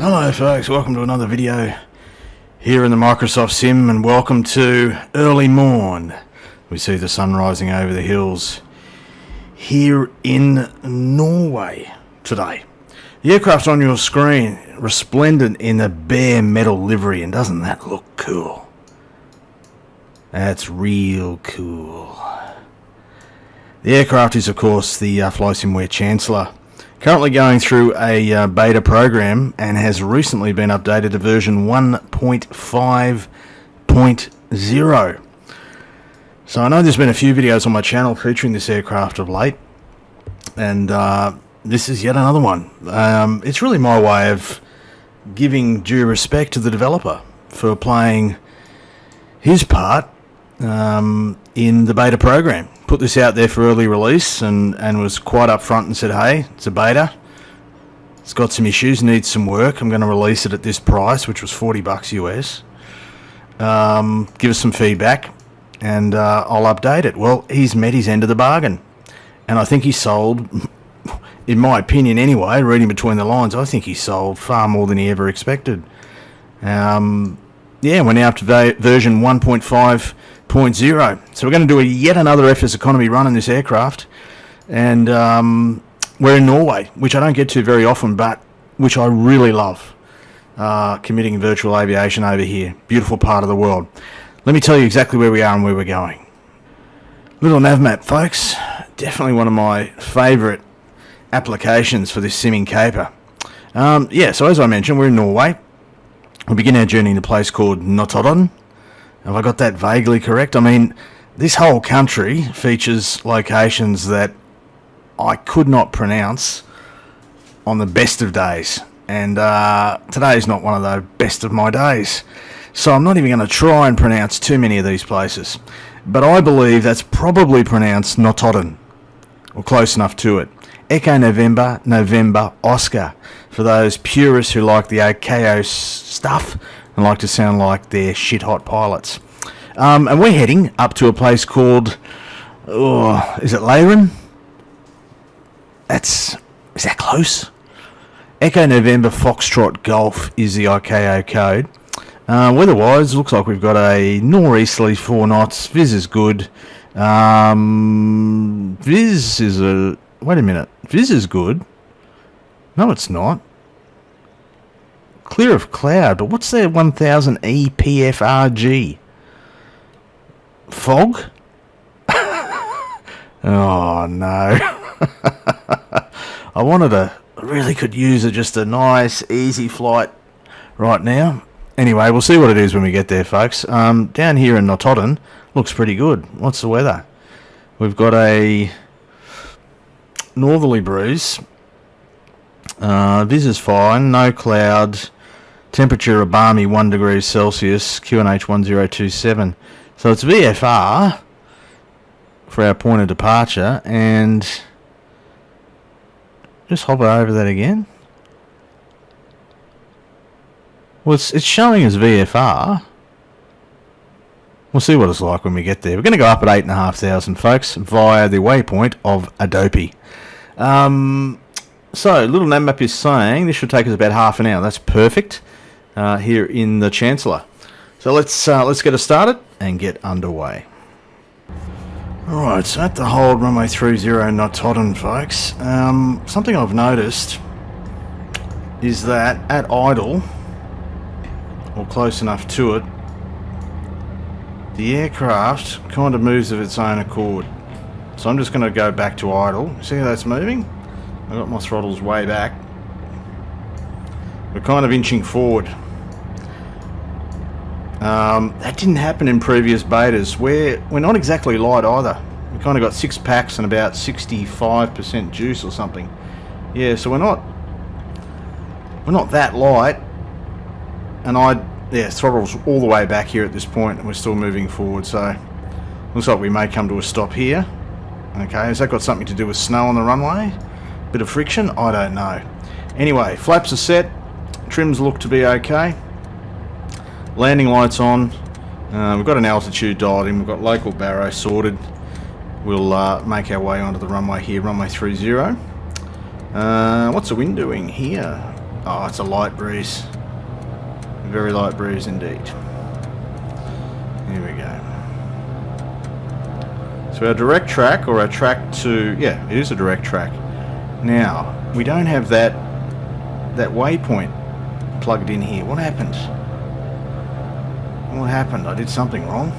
Hello folks, welcome to another video here in the Microsoft Sim, and welcome to early morn. We see the sun rising over the hills here in Norway today. The aircraft on your screen, resplendent in a bare metal livery, and doesn't that look cool? That's real cool. The aircraft is of course the Flysimware Chancellor, currently going through a beta program and has recently been updated to version 1.5.0. So I know there's been a few videos on my channel featuring this aircraft of late, and this is yet another one. It's really my way of giving due respect to the developer for playing his part in the beta program. Put this out there for early release and was quite upfront and said, hey, it's a beta, it's got some issues, needs some work, I'm going to release it at this price, which was $40 US. Give us some feedback and I'll update it. Well, he's met his end of the bargain, and I think he sold, in my opinion anyway, reading between the lines, I think he sold far more than he ever expected. Yeah, we're now up to version 1.5.0. So we're going to do yet another FSEconomy run in this aircraft, and we're in Norway, which I don't get to very often, but which I really love. Committing virtual aviation over here, beautiful part of the world. Let me tell you exactly where we are and where we're going. Little nav map, folks. Definitely one of my favourite applications for this simming caper. Yeah, so as I mentioned, we're in Norway. We begin our journey in a place called Notodden. Have I got that vaguely correct? I mean, this whole country features locations that I could not pronounce on the best of days. And today is not one of the best of my days. So I'm not even going to try and pronounce too many of these places. But I believe that's probably pronounced Notodden, or close enough to it. Echo November, November, Oscar, for those purists who like the AKO stuff and like to sound like they're shit-hot pilots. And we're heading up to a place called, is it Leyren? Is that close? Echo November Foxtrot Golf is the ICAO code. Weather-wise, looks like we've got a nor'easterly 4 knots. Viz is good. Viz is a... Wait a minute. Viz is good. No, it's not. Clear of cloud, but what's their 1000 EPFRG? Fog? Oh, no. I really could use just a nice, easy flight right now. Anyway, we'll see what it is when we get there, folks. Down here in Notodden, looks pretty good. What's the weather? We've got a northerly breeze. Viz is fine, no cloud. Temperature a balmy 1 degrees Celsius, QNH 1027. So it's VFR for our point of departure, and just hover over that again. Well, it's showing as VFR. We'll see what it's like when we get there. We're going to go up at 8,500, folks, via the waypoint of Adobe. So, little nav map is saying this should take us about half an hour. That's perfect here in the Chancellor. So let's get us started and get underway. Alright, so at the hold runway 30 Notodden, folks. Something I've noticed is that at idle, or close enough to it, the aircraft kind of moves of its own accord. So I'm just going to go back to idle. See how that's moving? I've got my throttles way back. We're kind of inching forward. That didn't happen in previous betas. We're not exactly light either. We kind of got 6 packs and about 65% juice or something. Yeah, so we're not that light. And throttle's all the way back here at this point, and we're still moving forward. So looks like we may come to a stop here. Okay, has that got something to do with snow on the runway? Bit of friction? I don't know. Anyway, flaps are set. Trims look to be okay. Landing lights on. We've got an altitude dialed in. We've got local barrow sorted. We'll make our way onto the runway here, runway 30. What's the wind doing here? Oh, it's a light breeze. A very light breeze indeed. Here we go. So our direct track, or our track to... Yeah, it is a direct track. Now, we don't have that waypoint plugged in here. What happened? What happened? I did something wrong.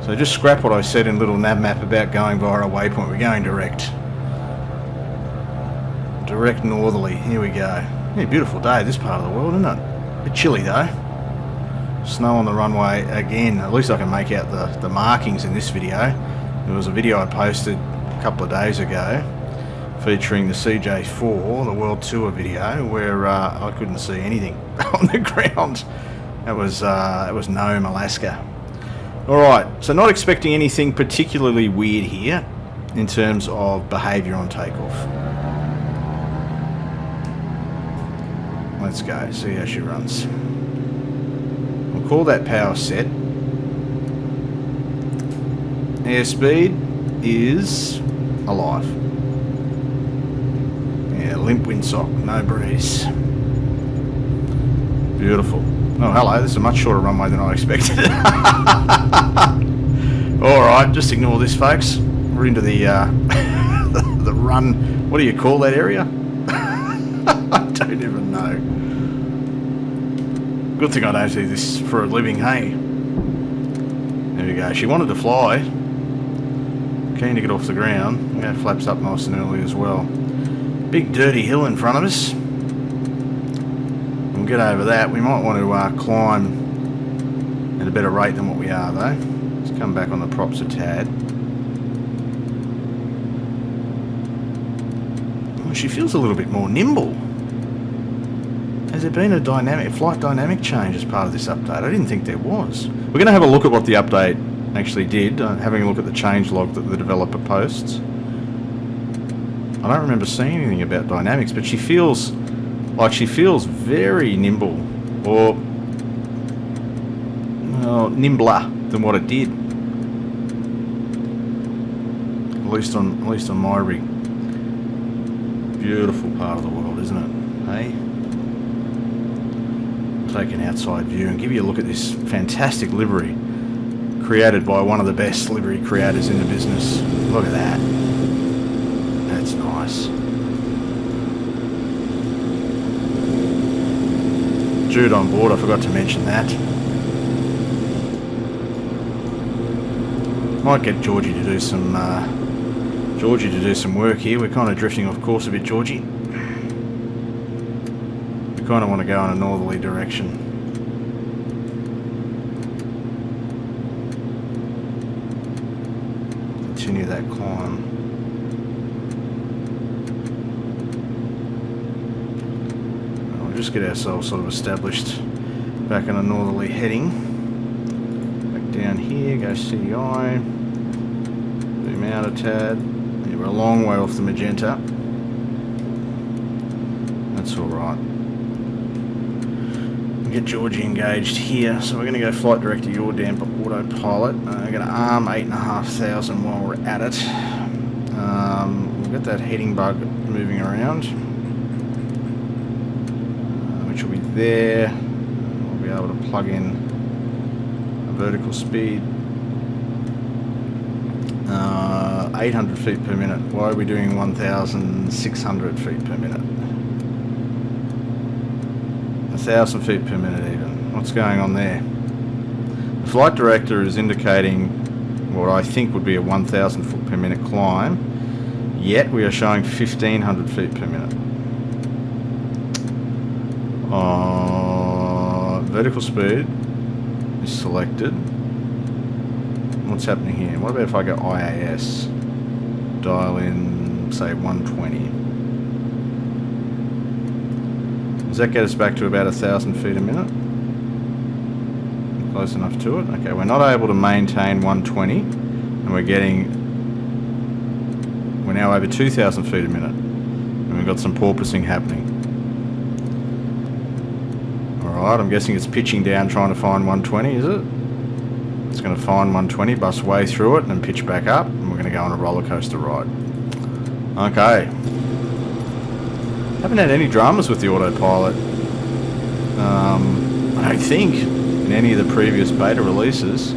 So just scrap what I said in little nav map about going via a waypoint. We're going direct. Direct northerly. Here we go. Yeah, beautiful day this part of the world, isn't it? A bit chilly though. Snow on the runway again. At least I can make out the markings in this video. There was a video I posted a couple of days ago featuring the CJ4, the World Tour video, where I couldn't see anything on the ground. That was Nome, Alaska. Alright, so not expecting anything particularly weird here in terms of behaviour on takeoff. Let's go, see how she runs. We'll call that power set. Airspeed is alive. Yeah, limp windsock, no breeze. Beautiful. Oh, hello, this is a much shorter runway than I expected. Alright, just ignore this, folks. We're into the, the run... What do you call that area? I don't even know. Good thing I don't do this for a living, hey? There we go. She wanted to fly. Keen to get off the ground. That flaps up nice and early as well. Big dirty hill in front of us. We'll get over that. We might want to climb at a better rate than what we are though. Let's come back on the props a tad. Oh, she feels a little bit more nimble. Has there been a flight dynamic change as part of this update? I didn't think there was. We're going to have a look at what the update actually did, having a look at the changelog that the developer posts. I don't remember seeing anything about dynamics, but she feels very nimble, or nimbler than what it did. At least on my rig. Beautiful part of the world, isn't it? Hey. Take an outside view and give you a look at this fantastic livery created by one of the best livery creators in the business. Look at that. That's nice. Jude on board, I forgot to mention that. Might get Georgie to do some work here. We're kind of drifting off course a bit, Georgie. We kind of want to go in a northerly direction. Continue that climb. We'll just get ourselves sort of established back in a northerly heading. Back down here, go CI. Zoom out a tad. Yeah, we're a long way off the magenta. That's alright. Get Georgie engaged here, so we're going to go flight director your damper autopilot. We're going to arm 8,500 while we're at it. We'll get that heading bug moving around, which will be there. We'll be able to plug in a vertical speed, 800 feet per minute. Why are we doing 1,600 feet per minute? 1,000 feet per minute even. What's going on there? The flight director is indicating what I think would be a 1,000 foot per minute climb, yet we are showing 1,500 feet per minute. Vertical speed is selected. What's happening here? What about if I go IAS? Dial in, say, 120. Does that get us back to about 1,000 feet a minute? Close enough to it. Okay, we're not able to maintain 120, and we're now over 2,000 feet a minute, and we've got some porpoising happening. Alright, I'm guessing it's pitching down trying to find 120, is it? It's going to find 120, bust way through it, and then pitch back up, and we're going to go on a roller coaster ride. Okay. Haven't had any dramas with the autopilot. I don't think in any of the previous beta releases.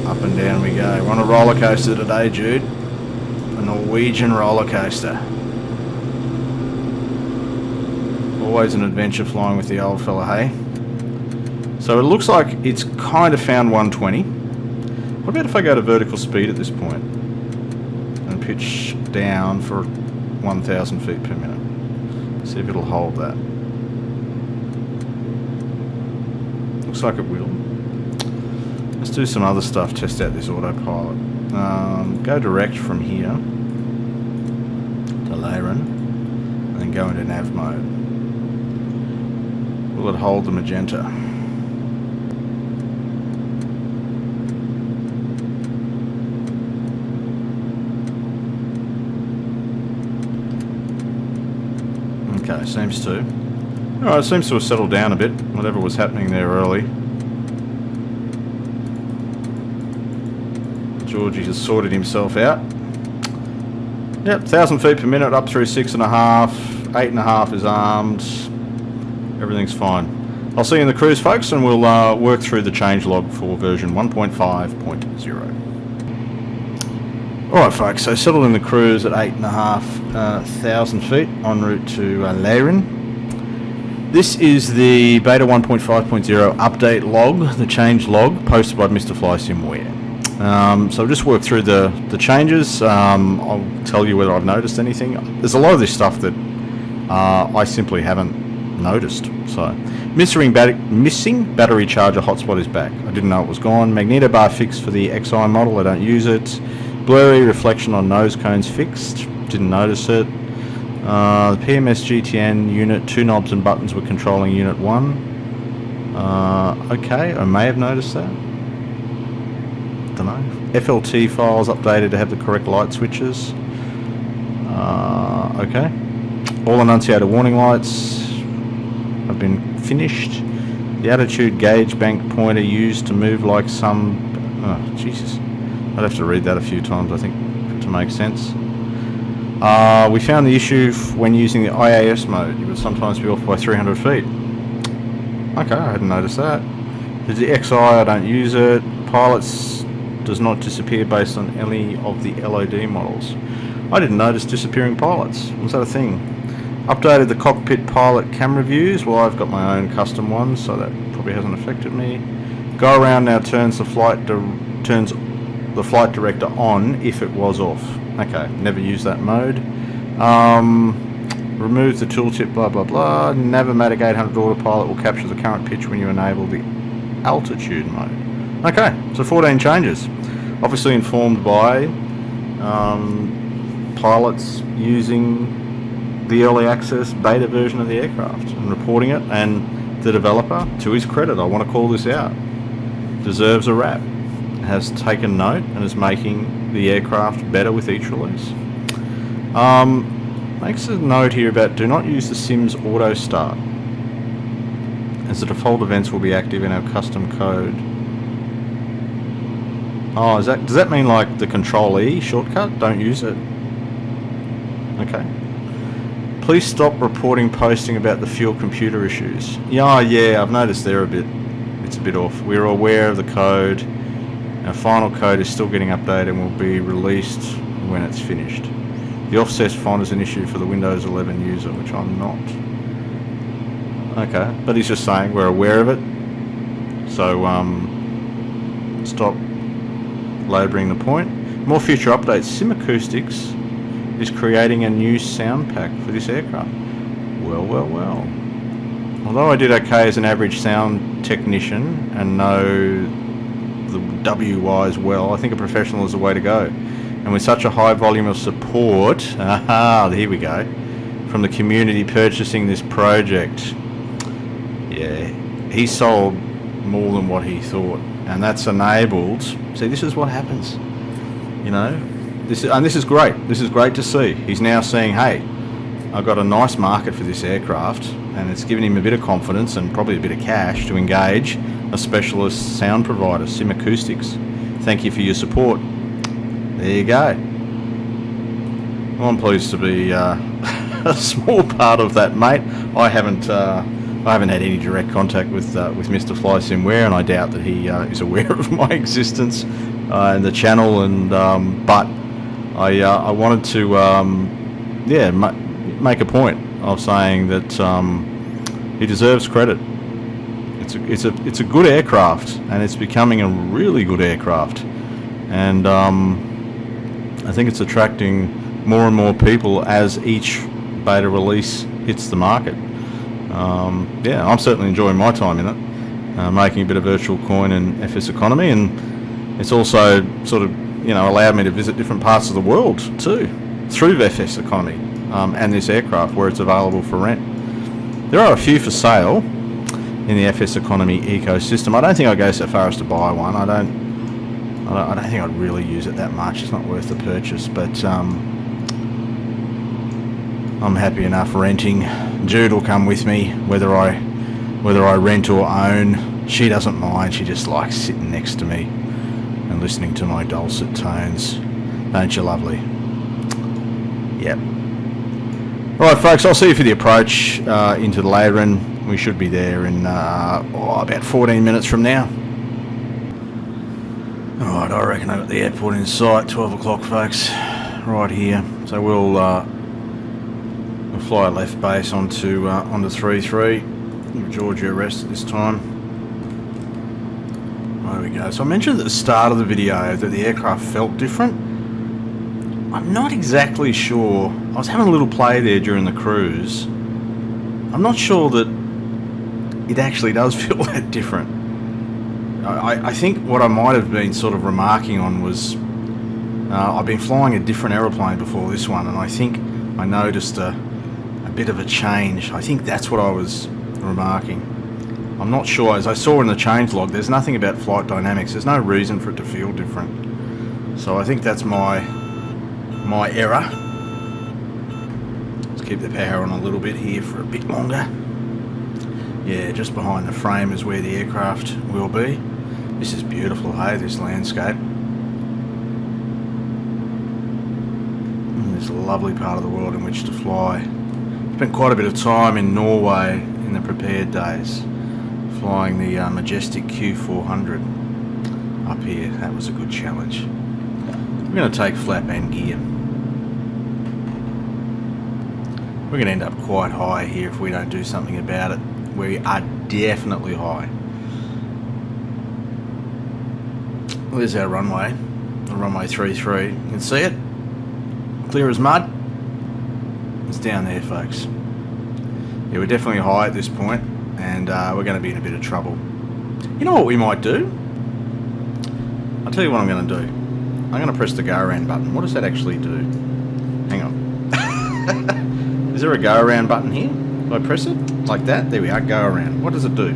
Up and down we go. We're on a roller coaster today, Jude. A Norwegian roller coaster. Always an adventure flying with the old fella, hey? So it looks like it's kind of found 120. What about if I go to vertical speed at this point and pitch down for 1,000 feet per minute? See if it'll hold that. Looks like it will. Let's do some other stuff, test out this autopilot. Go direct from here to Laren, and then go into nav mode. Will it hold the magenta? Okay, seems to. Alright, it seems to have settled down a bit, whatever was happening there early. Georgie has sorted himself out. Yep, 1,000 feet per minute, up through 6.5, 8.5 is armed. Everything's fine. I'll see you in the cruise, folks, and we'll work through the changelog for version 1.5.0. Alright, folks, so settled in the cruise at 8,500 feet en route to Laren. This is the beta 1.5.0 update log, the change log, posted by Mr. Flysimware. So I'll just work through the changes. I'll tell you whether I've noticed anything. There's a lot of this stuff that I simply haven't noticed. So, missing battery charger hotspot is back. I didn't know it was gone. Magneto bar fixed for the XI model. I don't use it. Blurry reflection on nose cones fixed. Didn't notice it. The PMS GTN unit, 2 knobs and buttons were controlling unit 1. Okay, I may have noticed that. Don't know. FLT files updated to have the correct light switches. Okay. All enunciator warning lights have been finished. The attitude gauge bank pointer used to move like some... Oh, Jesus. I'd have to read that a few times, I think, to make sense. We found the issue when using the IAS mode. It would sometimes be off by 300 feet. Okay, I hadn't noticed that. There's the XI, I don't use it. Pilots does not disappear based on any of the LOD models. I didn't notice disappearing pilots. Was that a thing? Updated the cockpit pilot camera views. Well, I've got my own custom ones, so that probably hasn't affected me. Go around now turns the flight director on if it was off. Okay, never use that mode. Remove the tooltip, blah blah blah. Navmatic 800 autopilot will capture the current pitch when you enable the altitude mode. Okay, so 14 changes. Obviously informed by pilots using the early access beta version of the aircraft and reporting it, and the developer, to his credit, I want to call this out, deserves a rap. Has taken note and is making the aircraft better with each release. Makes a note here about do not use the Sims auto start, as the default events will be active in our custom code. Oh, does that mean like the Control E shortcut? Don't use it. Okay. Please stop reporting posting about the fuel computer issues. Yeah, I've noticed they're it's a bit off. We're aware of the code. Our final code is still getting updated and will be released when it's finished. The offset font is an issue for the Windows 11 user, which I'm not. Okay, but he's just saying we're aware of it. So, stop labouring the point. More future updates. Sim Acoustics is creating a new sound pack for this aircraft. Well. Although I did okay as an average sound technician and know the WY as well, I think a professional is the way to go. And with such a high volume of support, here we go, from the community purchasing this project, yeah, he sold more than what he thought, and that's enabled. See, this is what happens, you know. This is great. This is great to see. He's now saying, hey, I've got a nice market for this aircraft, and it's given him a bit of confidence and probably a bit of cash to engage a specialist sound provider, Sim Acoustics. Thank you for your support. There you go. Well, I'm pleased to be a small part of that, mate. I haven't had any direct contact with Mr. Flysimware, and I doubt that he is aware of my existence and the channel. And but I wanted to make a point of saying that he deserves credit. It's a good aircraft, and it's becoming a really good aircraft, and I think it's attracting more and more people as each beta release hits the market. I'm certainly enjoying my time in it, making a bit of virtual coin in FSEconomy, and it's also sort of allowed me to visit different parts of the world too through FSEconomy and this aircraft where it's available for rent. There are a few for sale in the FSEconomy ecosystem. I don't think I'd go so far as to buy one. I don't think I'd really use it that much. It's not worth the purchase, but I'm happy enough renting. Jude will come with me, whether I rent or own. She doesn't mind. She just likes sitting next to me and listening to my dulcet tones. Don't you, lovely? Yep. Alright, folks, I'll see you for the approach into the Ladron. We should be there in about 14 minutes from now. Alright, I reckon I've got the airport in sight. 12 o'clock, folks. Right here. So we'll fly left base onto 3-3. Give Georgia a rest at this time. There we go. So I mentioned at the start of the video that the aircraft felt different. I'm not exactly sure. I was having a little play there during the cruise. I'm not sure that it actually does feel that different. I think what I might have been sort of remarking on was I've been flying a different aeroplane before this one, and I think I noticed a bit of a change. I think that's what I was remarking. I'm not sure. As I saw in the changelog, there's nothing about flight dynamics. There's no reason for it to feel different. So I think that's my error. Let's keep the power on a little bit here for a bit longer. Yeah, just behind the frame is where the aircraft will be. This is beautiful, hey, this landscape. It's a lovely part of the world in which to fly. Spent quite a bit of time in Norway in the prepared days, flying the majestic Q400 up here. That was a good challenge. We're going to take flap and gear. We're going to end up quite high here if we don't do something about it. We are definitely high. There's our runway, the runway 33. You can see it, clear as mud. It's down there, folks. Yeah, we're definitely high at this point, and we're going to be in a bit of trouble. You know what we might do? I'll tell you what I'm going to do. I'm going to press the go around button. What does that actually do? Hang on. Is there a go around button here? Do I press it? Like that? There we are, go around. What does it do?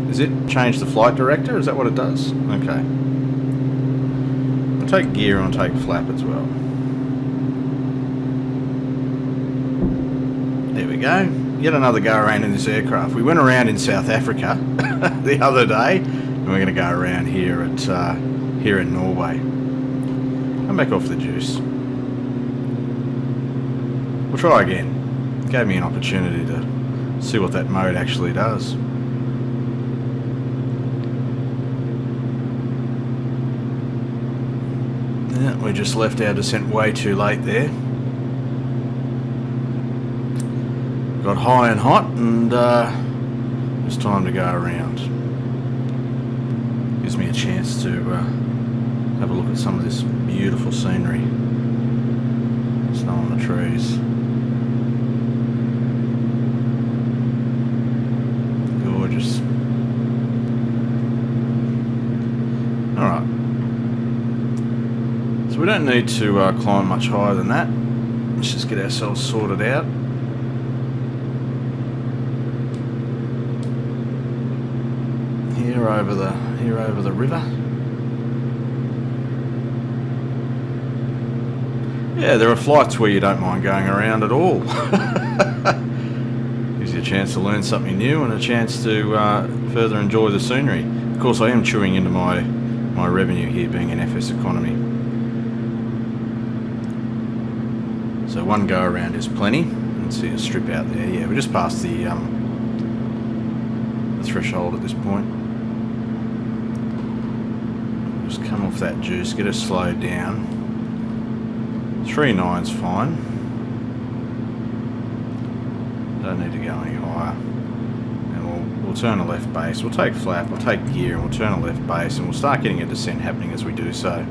Does it change the flight director? Is that what it does? Okay. I'll take gear and I'll take flap as well. There we go. Yet another go around in this aircraft. We went around in South Africa the other day, and we're going to go around here at here in Norway. Come back off the juice. We'll try again. Gave me an opportunity to see what that mode actually does. Yeah, we just left our descent way too late there. Got high and hot, and it's time to go around. Gives me a chance to have a look at some of this beautiful scenery. Snow on the trees. Gorgeous. Alright. So we don't need to climb much higher than that. Let's just get ourselves sorted out. Here over the river. Yeah, there are flights where you don't mind going around at all. Gives you a chance to learn something new and a chance to further enjoy the scenery. Of course, I am chewing into my revenue here, being an FSEconomy. So one go around is plenty. Let's see a strip out there. Yeah, we just passed the threshold at this point. Just come off that juice, get it slowed down. 3.9's fine. Don't need to go any higher. And we'll turn a left base. We'll take flap, we'll take gear, and we'll turn a left base, and we'll start getting a descent happening as we do so.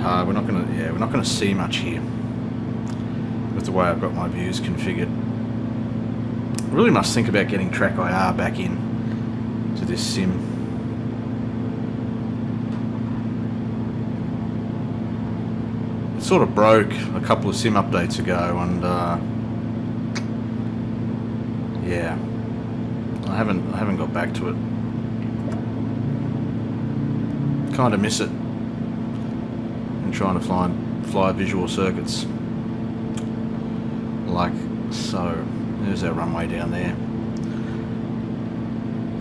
Hard. We're not gonna see much here with the way I've got my views configured. I really must think about getting track IR back in to this sim. It sort of broke a couple of sim updates ago, and yeah, I haven't got back to it. Kind of miss it. Trying to fly visual circuits like so. There's our runway down there.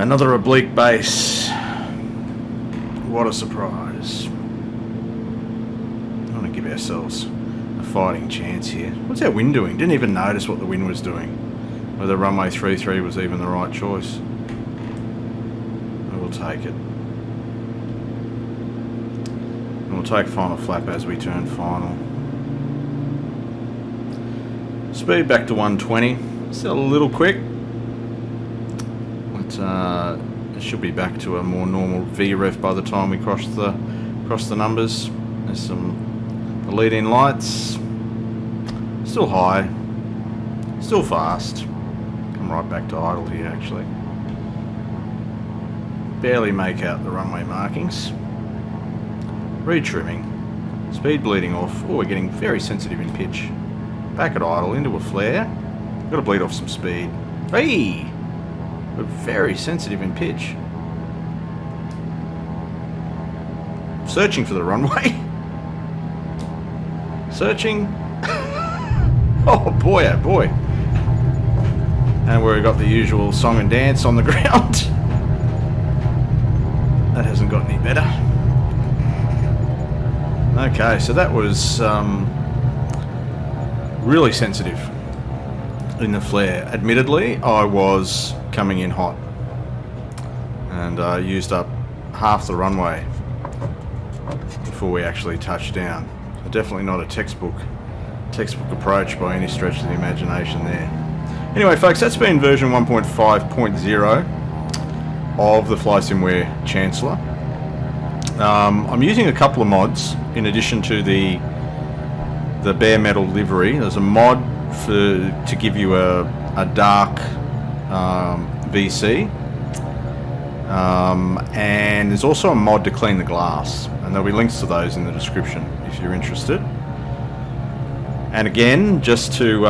Another oblique base. What a surprise. I want to give ourselves a fighting chance here. What's our wind doing? Didn't even notice what the wind was doing. Whether runway 33 was even the right choice. I will take it. We'll take final flap as we turn final. Speed back to 120. Still a little quick, but it should be back to a more normal V ref by the time we cross the numbers. There's some lead-in lights. Still high. Still fast. Come right back to idle here actually. Barely make out the runway markings. Retrimming, speed bleeding off. Oh, we're getting very sensitive in pitch. Back at idle, into a flare. Got to bleed off some speed. Hey! We're very sensitive in pitch. Searching for the runway. Searching. Oh boy, oh boy. And we've got the usual song and dance on the ground. That hasn't got any better. Okay, so that was really sensitive in the flare. Admittedly, I was coming in hot and used up half the runway before we actually touched down. So definitely not a textbook approach by any stretch of the imagination there. Anyway, folks, that's been version 1.5.0 of the Flysimware Chancellor. I'm using a couple of mods in addition to the bare metal livery. There's a mod to give you a dark VC, and there's also a mod to clean the glass, and there'll be links to those in the description if you're interested. And again, just to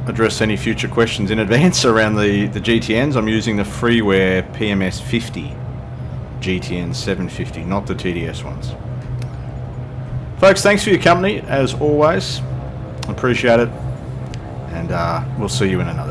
address any future questions in advance around the GTNs, I'm using the freeware PMS 50 GTN 750, not the TDS ones. Folks, thanks for your company as always. Appreciate it, and we'll see you in another.